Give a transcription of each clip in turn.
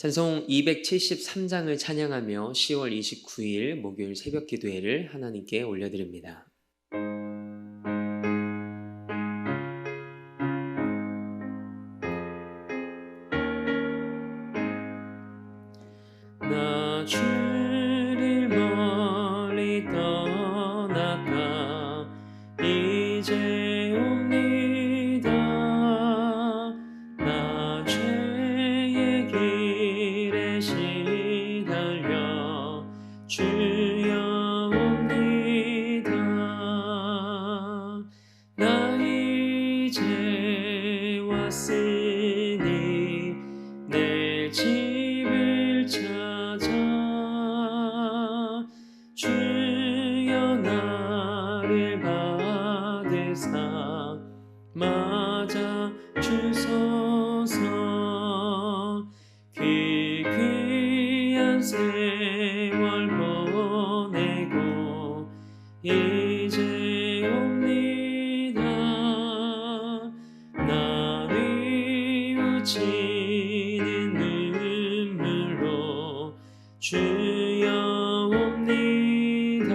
찬송 273장을 찬양하며 10월 29일 목요일 새벽 기도회를 하나님께 올려드립니다. 나 주를 멀리 떠났다 이제 옵니다. 나 죄의 길에 시달려 주여 옵니다. 나 이제 왔으니 내 집을 찾아 주여 나를 받으사 맞아 주소서. 귀한 세월 보내고 이제 옵니다. 나 뉘우치는 눈물로 주여 옵니다.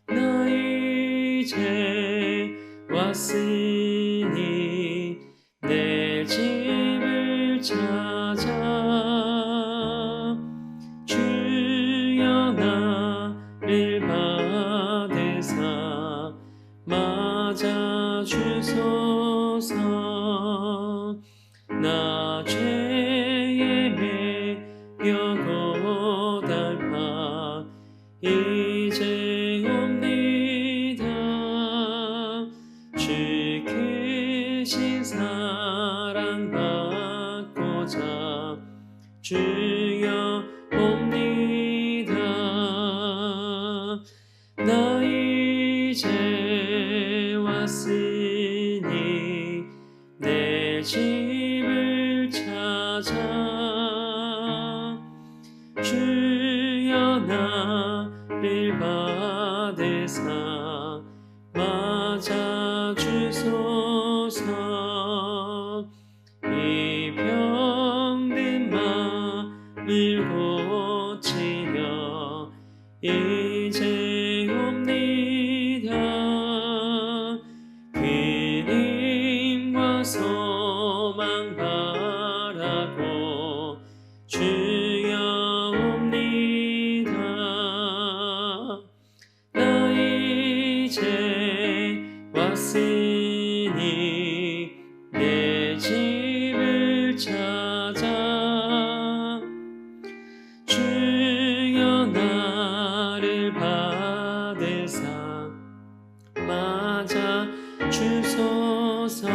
나 이제 왔으니 내 집을 찾아 주여 나를 받으사 맞아 주소서. 나 죄에 매여 고달파 이제 옵니다. 주께신 사랑받고자 주여 옵니다. 나 이제 왔으니 내 집을 찾아 주여 나를 받으사 맞아 주소서. 이 병든 마음을 고치려 이제 옵니다. 그 힘과 소망 바라고 주여 옵니다. 나 이제 왔으니 내 집을 찾아 주여 나를 받으사 맞아 주소서.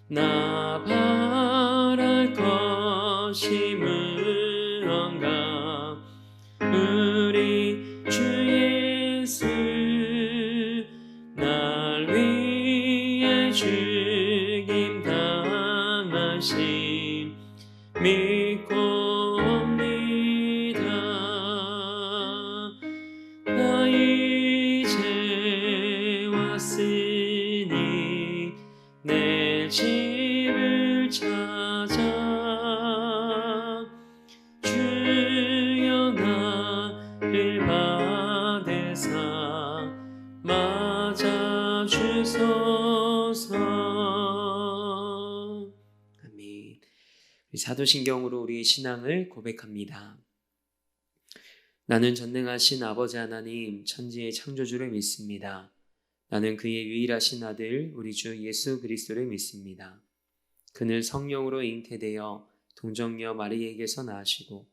나 바랄 것이 무언가 우리 주 예수 날 위해 죽임 당하심 믿고 옵니다. 나 이제 왔으니 내 집을 찾아 주여 나를 받으사 맞아 주소서. 아멘. 사도신경으로 우리 신앙을 고백합니다. 나는 전능하신 아버지 하나님 천지의 창조주를 믿습니다. 나는 그의 유일하신 아들 우리 주 예수 그리스도를 믿습니다. 그는 성령으로 잉태되어 동정녀 마리에게서 나으시고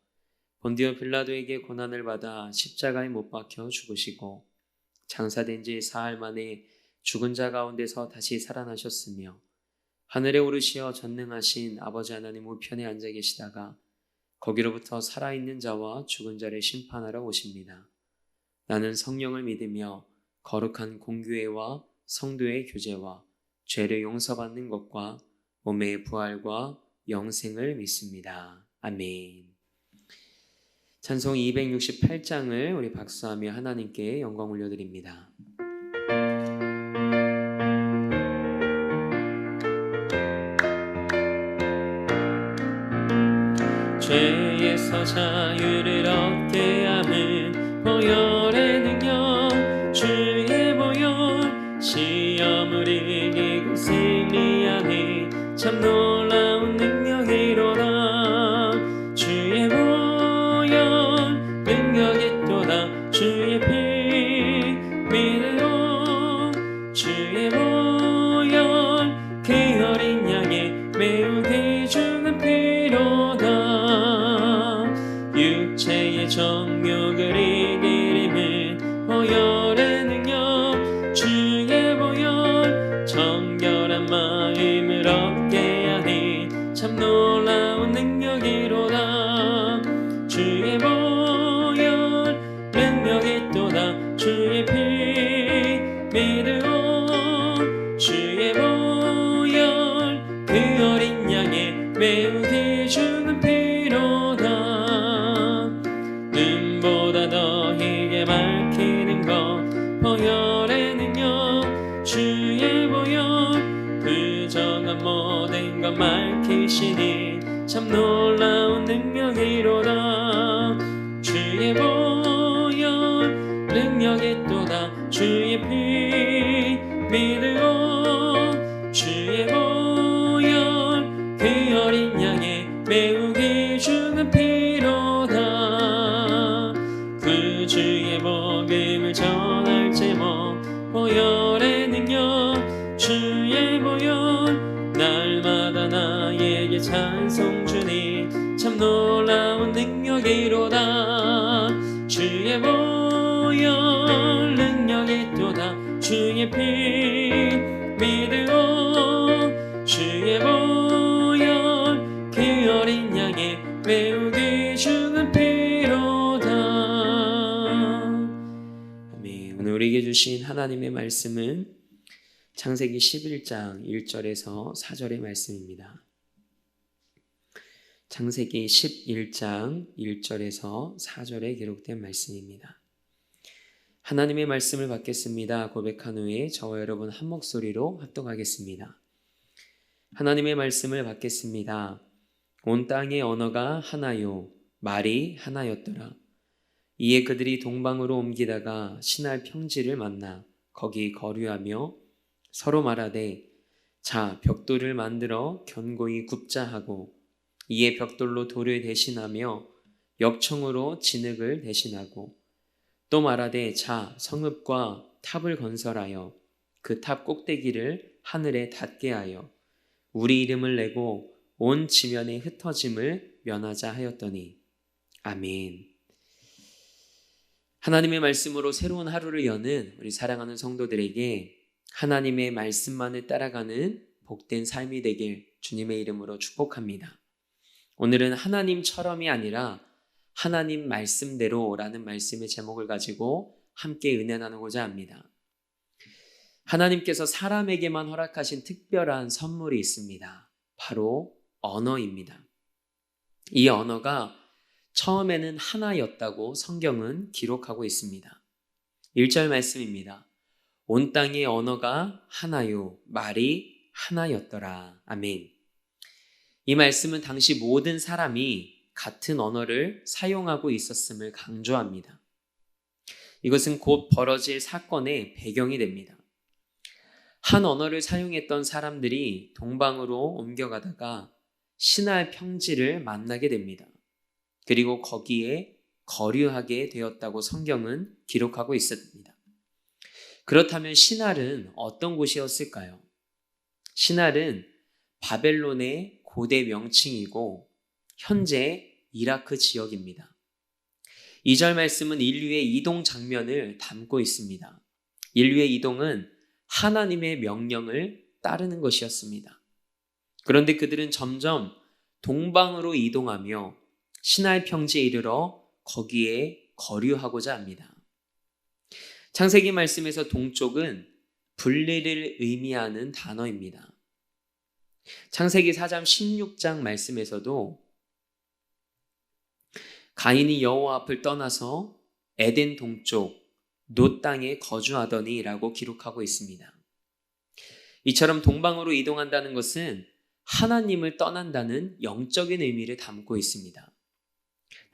본디오 빌라도에게 고난을 받아 십자가에 못 박혀 죽으시고 장사된 지 사흘 만에 죽은 자 가운데서 다시 살아나셨으며 하늘에 오르시어 전능하신 아버지 하나님 우편에 앉아 계시다가 거기로부터 살아있는 자와 죽은 자를 심판하러 오십니다. 나는 성령을 믿으며 거룩한 공교회와 성도의 교제와 죄를 용서받는 것과 몸의 부활과 영생을 믿습니다. 아멘. 찬송 268장을 우리 박수하며 하나님께 영광 올려드립니다. 죄에서 자유를 얻게 함은 보혈의 능력 주의 보혈 시험을 이기고 승리하니 참 놀라운 능력이로다 주의 보혈 능력이 또다 주의 피 믿으로 주의 보혈 그 어린 양의 매우 귀중한 피로다 육체의 정욕을 이기림은 보혈의 능력 주의 보혈 정결한 마음을 얻게 하니 참 놀라운 능력이로다 주의 보혈 능력이 또다 주의 피 믿으오 주의 보혈 그 어린 양의 매우 귀중한 피로다 눈보다 더 희게 밝히는 것 보혈의 능력 주의 보혈 부정한 모든 것 밝히시니 참 놀라운 능력이로다 주의 보혈 능력이 또다 주의 피 믿으오 주의 보혈 그 어린 양의 매우 귀중한 피로다 구주의 복음을 전할 제목 보혈의 능력 주의 보혈 날마다 나에게 찬송 주니 참 놀라운 능력이로다 주의 보혈 능력이 또다 주의 피 믿으오 주의 보혈 그 어린 양의 매우 귀중한 피로다. 아멘. 오늘 우리에게 주신 하나님의 말씀은 창세기 11장 1절에서 4절의 말씀입니다. 창세기 11장 1절에서 4절에 기록된 말씀입니다. 하나님의 말씀을 받겠습니다. 고백한 후에 저와 여러분 한 목소리로 합독하겠습니다. 하나님의 말씀을 받겠습니다. 온 땅의 언어가 하나요 말이 하나였더라. 이에 그들이 동방으로 옮기다가 시날 평지를 만나 거기 거류하며 서로 말하되 자 벽돌을 만들어 견고히 굽자 하고 이에 벽돌로 돌을 대신하며 역청으로 진흙을 대신하고 또 말하되 자 성읍과 탑을 건설하여 그 탑 꼭대기를 하늘에 닿게 하여 우리 이름을 내고 온 지면의 흩어짐을 면하자 하였더니 아멘. 하나님의 말씀으로 새로운 하루를 여는 우리 사랑하는 성도들에게 하나님의 말씀만을 따라가는 복된 삶이 되길 주님의 이름으로 축복합니다. 오늘은 하나님처럼이 아니라 하나님 말씀대로라는 말씀의 제목을 가지고 함께 은혜 나누고자 합니다. 하나님께서 사람에게만 허락하신 특별한 선물이 있습니다. 바로 언어입니다. 이 언어가 처음에는 하나였다고 성경은 기록하고 있습니다. 1절 말씀입니다. 온 땅의 언어가 하나요 말이 하나였더라. 아멘. 이 말씀은 당시 모든 사람이 같은 언어를 사용하고 있었음을 강조합니다. 이것은 곧 벌어질 사건의 배경이 됩니다. 한 언어를 사용했던 사람들이 동방으로 옮겨가다가 시날 평지를 만나게 됩니다. 그리고 거기에 거류하게 되었다고 성경은 기록하고 있습니다. 그렇다면 시날은 어떤 곳이었을까요? 시날은 바벨론의 고대 명칭이고 현재 이라크 지역입니다. 2절 말씀은 인류의 이동 장면을 담고 있습니다. 인류의 이동은 하나님의 명령을 따르는 것이었습니다. 그런데 그들은 점점 동방으로 이동하며 시날 평지에 이르러 거기에 거류하고자 합니다. 창세기 말씀에서 동쪽은 분리를 의미하는 단어입니다. 창세기 4장 16장 말씀에서도 가인이 여호와 앞을 떠나서 에덴 동쪽 놋 땅에 거주하더니 라고 기록하고 있습니다. 이처럼 동방으로 이동한다는 것은 하나님을 떠난다는 영적인 의미를 담고 있습니다.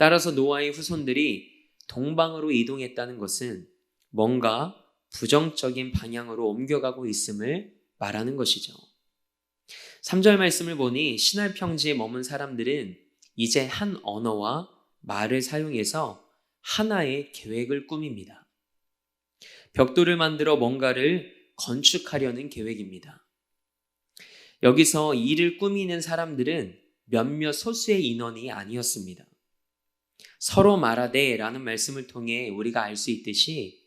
따라서 노아의 후손들이 동방으로 이동했다는 것은 뭔가 부정적인 방향으로 옮겨가고 있음을 말하는 것이죠. 3절 말씀을 보니 시날 평지에 머문 사람들은 이제 한 언어와 말을 사용해서 하나의 계획을 꾸밉니다. 벽돌을 만들어 뭔가를 건축하려는 계획입니다. 여기서 이를 꾸미는 사람들은 몇몇 소수의 인원이 아니었습니다. 서로 말하되 라는 말씀을 통해 우리가 알 수 있듯이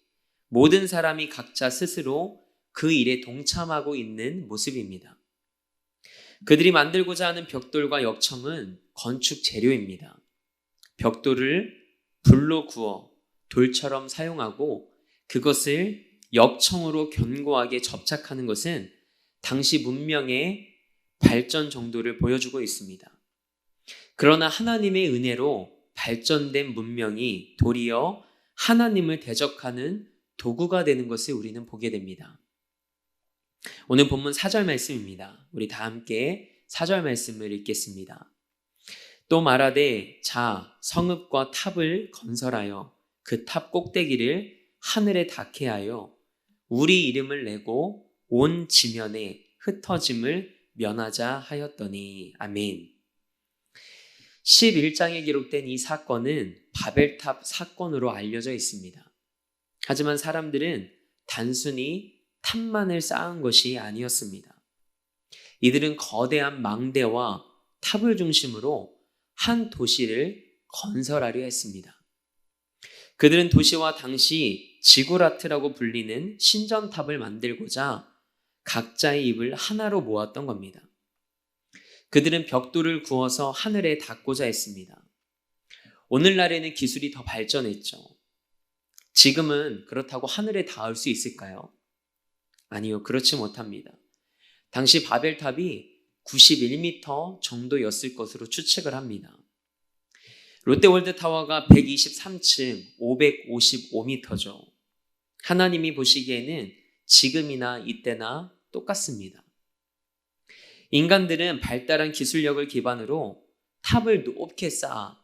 모든 사람이 각자 스스로 그 일에 동참하고 있는 모습입니다. 그들이 만들고자 하는 벽돌과 역청은 건축 재료입니다. 벽돌을 불로 구워 돌처럼 사용하고 그것을 역청으로 견고하게 접착하는 것은 당시 문명의 발전 정도를 보여주고 있습니다. 그러나 하나님의 은혜로 발전된 문명이 도리어 하나님을 대적하는 도구가 되는 것을 우리는 보게 됩니다. 오늘 본문 4절 말씀입니다. 우리 다 함께 4절 말씀을 읽겠습니다. 또 말하되 자 성읍과 탑을 건설하여 그 탑 꼭대기를 하늘에 닿게 하여 우리 이름을 내고 온 지면에 흩어짐을 면하자 하였더니 아멘. 11장에 기록된 이 사건은 바벨탑 사건으로 알려져 있습니다. 하지만 사람들은 단순히 탑만을 쌓은 것이 아니었습니다. 이들은 거대한 망대와 탑을 중심으로 한 도시를 건설하려 했습니다. 그들은 도시와 당시 지구라트라고 불리는 신전탑을 만들고자 각자의 입을 하나로 모았던 겁니다. 그들은 벽돌을 구워서 하늘에 닿고자 했습니다. 오늘날에는 기술이 더 발전했죠. 지금은 그렇다고 하늘에 닿을 수 있을까요? 아니요, 그렇지 못합니다. 당시 바벨탑이 91m 정도였을 것으로 추측을 합니다. 롯데월드타워가 123층 555m죠. 하나님이 보시기에는 지금이나 이때나 똑같습니다. 인간들은 발달한 기술력을 기반으로 탑을 높게 쌓아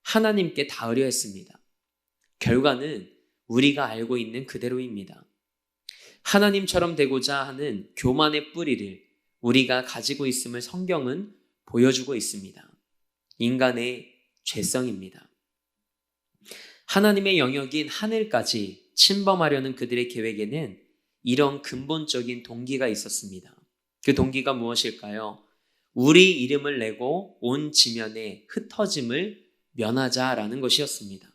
하나님께 닿으려 했습니다. 결과는 우리가 알고 있는 그대로입니다. 하나님처럼 되고자 하는 교만의 뿌리를 우리가 가지고 있음을 성경은 보여주고 있습니다. 인간의 죄성입니다. 하나님의 영역인 하늘까지 침범하려는 그들의 계획에는 이런 근본적인 동기가 있었습니다. 그 동기가 무엇일까요? 우리 이름을 내고 온 지면에 흩어짐을 면하자라는 것이었습니다.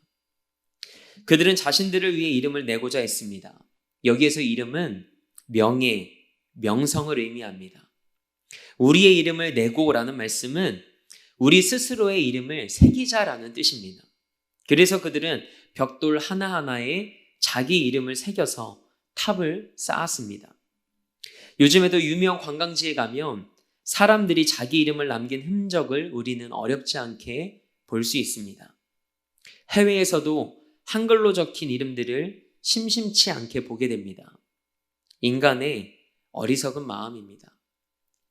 그들은 자신들을 위해 이름을 내고자 했습니다. 여기에서 이름은 명예, 명성을 의미합니다. 우리의 이름을 내고라는 말씀은 우리 스스로의 이름을 새기자라는 뜻입니다. 그래서 그들은 벽돌 하나하나에 자기 이름을 새겨서 탑을 쌓았습니다. 요즘에도 유명 관광지에 가면 사람들이 자기 이름을 남긴 흔적을 우리는 어렵지 않게 볼 수 있습니다. 해외에서도 한글로 적힌 이름들을 심심치 않게 보게 됩니다. 인간의 어리석은 마음입니다.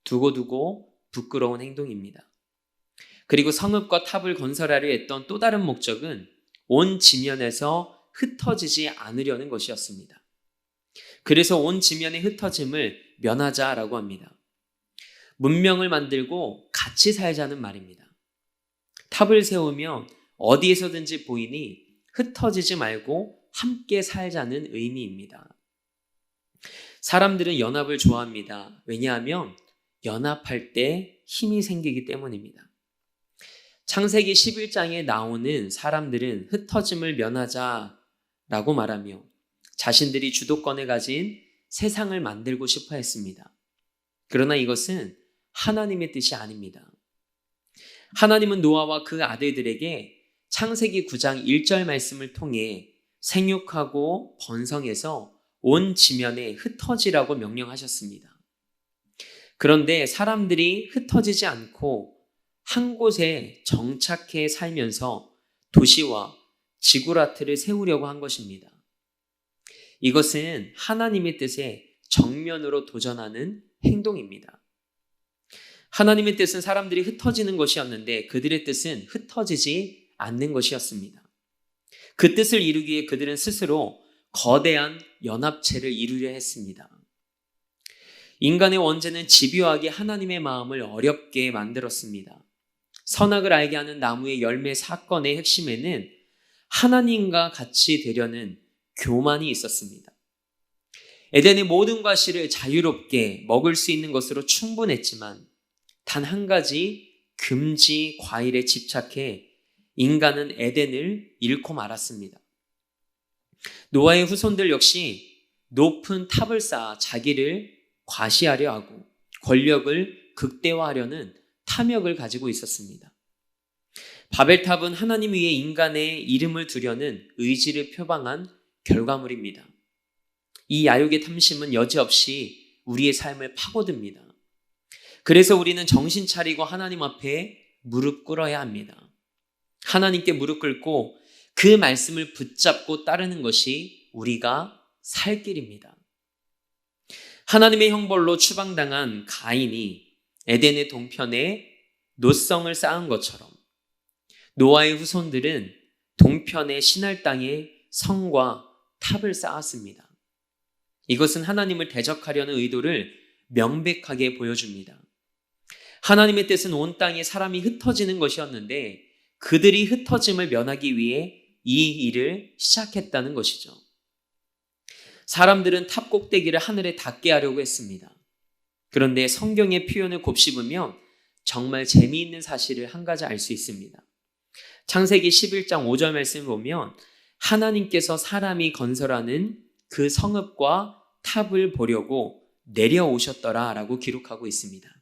두고두고 부끄러운 행동입니다. 그리고 성읍과 탑을 건설하려 했던 또 다른 목적은 온 지면에서 흩어지지 않으려는 것이었습니다. 그래서 온 지면의 흩어짐을 면하자라고 합니다. 문명을 만들고 같이 살자는 말입니다. 탑을 세우면 어디에서든지 보이니 흩어지지 말고 함께 살자는 의미입니다. 사람들은 연합을 좋아합니다. 왜냐하면 연합할 때 힘이 생기기 때문입니다. 창세기 11장에 나오는 사람들은 흩어짐을 면하자라고 말하며 자신들이 주도권을 가진 세상을 만들고 싶어 했습니다. 그러나 이것은 하나님의 뜻이 아닙니다. 하나님은 노아와 그 아들들에게 창세기 9장 1절 말씀을 통해 생육하고 번성해서 온 지면에 흩어지라고 명령하셨습니다. 그런데 사람들이 흩어지지 않고 한 곳에 정착해 살면서 도시와 지구라트를 세우려고 한 것입니다. 이것은 하나님의 뜻에 정면으로 도전하는 행동입니다. 하나님의 뜻은 사람들이 흩어지는 것이었는데 그들의 뜻은 흩어지지 않는 것이었습니다. 그 뜻을 이루기 위해 그들은 스스로 거대한 연합체를 이루려 했습니다. 인간의 원죄는 집요하게 하나님의 마음을 어렵게 만들었습니다. 선악을 알게 하는 나무의 열매 사건의 핵심에는 하나님과 같이 되려는 교만이 있었습니다. 에덴의 모든 과실을 자유롭게 먹을 수 있는 것으로 충분했지만 단 한 가지 금지 과일에 집착해 인간은 에덴을 잃고 말았습니다. 노아의 후손들 역시 높은 탑을 쌓아 자기를 과시하려 하고 권력을 극대화하려는 탐욕을 가지고 있었습니다. 바벨탑은 하나님 위에 인간의 이름을 두려는 의지를 표방한 결과물입니다. 이 야욕의 탐심은 여지없이 우리의 삶을 파고듭니다. 그래서 우리는 정신 차리고 하나님 앞에 무릎 꿇어야 합니다. 하나님께 무릎 꿇고 그 말씀을 붙잡고 따르는 것이 우리가 살 길입니다. 하나님의 형벌로 추방당한 가인이 에덴의 동편에 노성을 쌓은 것처럼 노아의 후손들은 동편의 시날 땅에 성과 탑을 쌓았습니다. 이것은 하나님을 대적하려는 의도를 명백하게 보여줍니다. 하나님의 뜻은 온 땅에 사람이 흩어지는 것이었는데 그들이 흩어짐을 면하기 위해 이 일을 시작했다는 것이죠. 사람들은 탑 꼭대기를 하늘에 닿게 하려고 했습니다. 그런데 성경의 표현을 곱씹으면 정말 재미있는 사실을 한 가지 알 수 있습니다. 창세기 11장 5절 말씀을 보면 하나님께서 사람이 건설하는 그 성읍과 탑을 보려고 내려오셨더라 라고 기록하고 있습니다.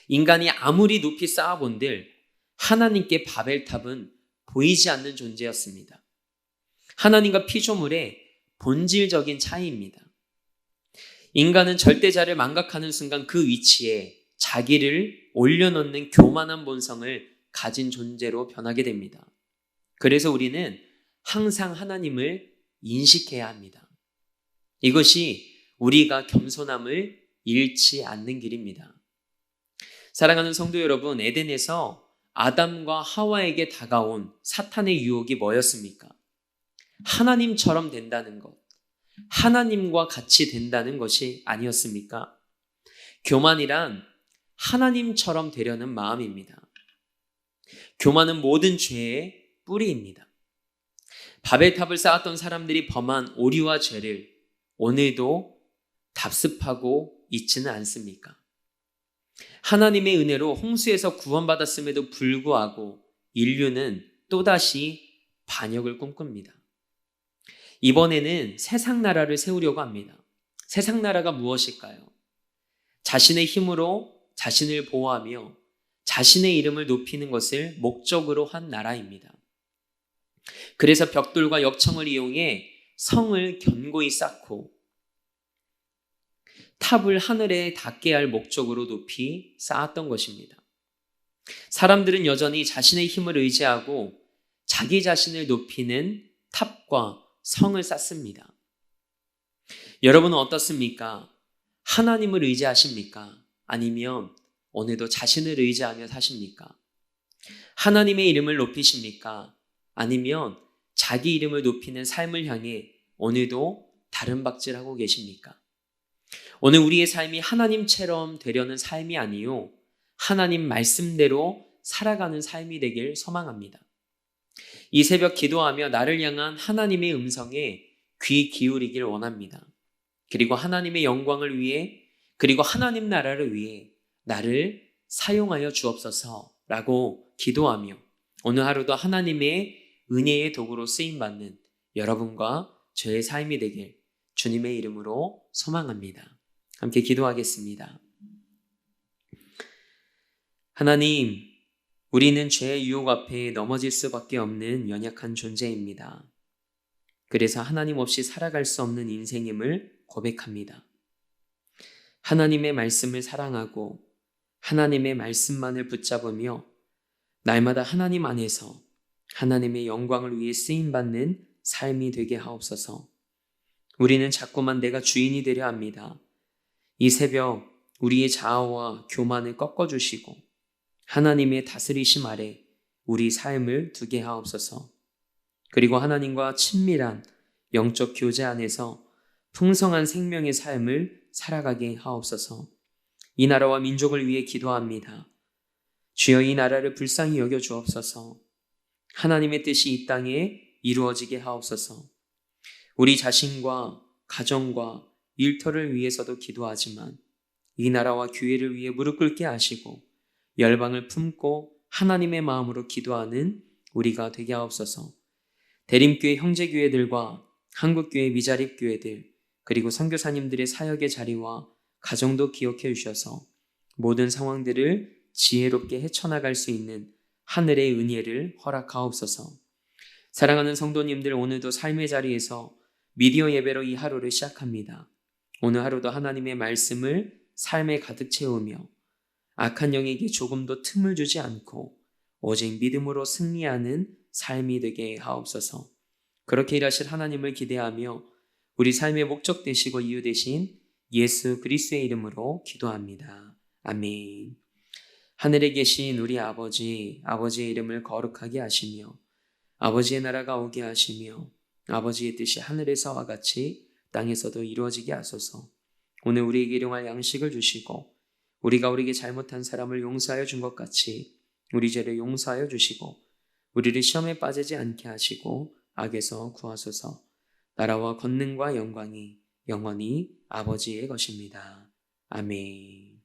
인간이 아무리 높이 쌓아본들 하나님께 바벨탑은 보이지 않는 존재였습니다. 하나님과 피조물의 본질적인 차이입니다. 인간은 절대자를 망각하는 순간 그 위치에 자기를 올려놓는 교만한 본성을 가진 존재로 변하게 됩니다. 그래서 우리는 항상 하나님을 인식해야 합니다. 이것이 우리가 겸손함을 잃지 않는 길입니다. 사랑하는 성도 여러분, 에덴에서 아담과 하와에게 다가온 사탄의 유혹이 뭐였습니까? 하나님처럼 된다는 것, 하나님과 같이 된다는 것이 아니었습니까? 교만이란 하나님처럼 되려는 마음입니다. 교만은 모든 죄의 뿌리입니다. 바벨탑을 쌓았던 사람들이 범한 오류와 죄를 오늘도 답습하고 있지는 않습니까? 하나님의 은혜로 홍수에서 구원받았음에도 불구하고 인류는 또다시 반역을 꿈꿉니다. 이번에는 세상 나라를 세우려고 합니다. 세상 나라가 무엇일까요? 자신의 힘으로 자신을 보호하며 자신의 이름을 높이는 것을 목적으로 한 나라입니다. 그래서 벽돌과 역청을 이용해 성을 견고히 쌓고 탑을 하늘에 닿게 할 목적으로 높이 쌓았던 것입니다. 사람들은 여전히 자신의 힘을 의지하고 자기 자신을 높이는 탑과 성을 쌓습니다. 여러분은 어떻습니까? 하나님을 의지하십니까? 아니면 오늘도 자신을 의지하며 사십니까? 하나님의 이름을 높이십니까? 아니면 자기 이름을 높이는 삶을 향해 오늘도 다른 박질하고 계십니까? 오늘 우리의 삶이 하나님처럼 되려는 삶이 아니요 하나님 말씀대로 살아가는 삶이 되길 소망합니다. 이 새벽 기도하며 나를 향한 하나님의 음성에 귀 기울이길 원합니다. 그리고 하나님의 영광을 위해 그리고 하나님 나라를 위해 나를 사용하여 주옵소서라고 기도하며 오늘 하루도 하나님의 은혜의 도구로 쓰임받는 여러분과 저의 삶이 되길 주님의 이름으로 소망합니다. 함께 기도하겠습니다. 하나님, 우리는 죄의 유혹 앞에 넘어질 수밖에 없는 연약한 존재입니다. 그래서 하나님 없이 살아갈 수 없는 인생임을 고백합니다. 하나님의 말씀을 사랑하고 하나님의 말씀만을 붙잡으며 날마다 하나님 안에서 하나님의 영광을 위해 쓰임받는 삶이 되게 하옵소서. 우리는 자꾸만 내가 주인이 되려 합니다. 이 새벽 우리의 자아와 교만을 꺾어주시고 하나님의 다스리심 아래 우리 삶을 두게 하옵소서. 그리고 하나님과 친밀한 영적 교제 안에서 풍성한 생명의 삶을 살아가게 하옵소서. 이 나라와 민족을 위해 기도합니다. 주여 이 나라를 불쌍히 여겨 주옵소서. 하나님의 뜻이 이 땅에 이루어지게 하옵소서. 우리 자신과 가정과 일터를 위해서도 기도하지만 이 나라와 교회를 위해 무릎 꿇게 하시고 열방을 품고 하나님의 마음으로 기도하는 우리가 되게 하옵소서. 대림교회 형제교회들과 한국교회 미자립교회들 그리고 선교사님들의 사역의 자리와 가정도 기억해 주셔서 모든 상황들을 지혜롭게 헤쳐나갈 수 있는 하늘의 은혜를 허락하옵소서. 사랑하는 성도님들, 오늘도 삶의 자리에서 미디어 예배로 이 하루를 시작합니다. 오늘 하루도 하나님의 말씀을 삶에 가득 채우며 악한 영에게 조금도 틈을 주지 않고 오직 믿음으로 승리하는 삶이 되게 하옵소서. 그렇게 일하실 하나님을 기대하며 우리 삶의 목적 되시고 이유 되신 예수 그리스도의 이름으로 기도합니다. 아멘. 하늘에 계신 우리 아버지, 아버지의 이름을 거룩하게 하시며 아버지의 나라가 오게 하시며 아버지의 뜻이 하늘에서와 같이 땅에서도 이루어지게 하소서. 오늘 우리에게 일용할 양식을 주시고 우리가 우리에게 잘못한 사람을 용서하여 준 것 같이 우리 죄를 용서하여 주시고 우리를 시험에 빠지지 않게 하시고 악에서 구하소서. 나라와 권능과 영광이 영원히 아버지의 것입니다. 아멘.